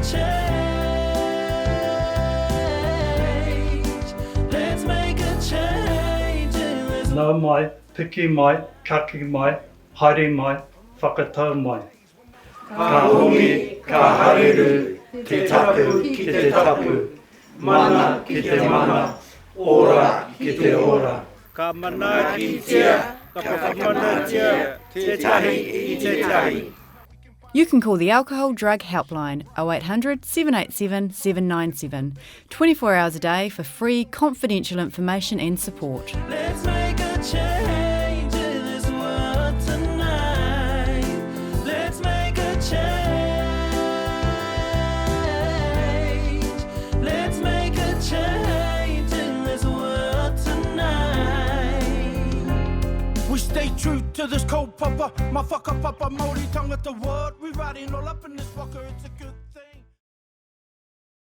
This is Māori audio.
change. Let's make a change in this Nau mai, piki mai, kaki mai, haere mai, whakatau mai. Ka hongi, ka hareru, te tapu ki te tapu, mana ki te mana, ora ki te ora. Ka mana ki tia, ka whakapanatia, te tahi I te tahi. You can call the Alcohol Drug Helpline 0800 787 797 24 hours a day for free confidential information and support. Let's make a change in this world tonight. Let's make a change. Let's make a change in this world tonight. We stay true to this cold papa, my fucker papa, Māori tangata word. We riding all up in this fucker, it's a good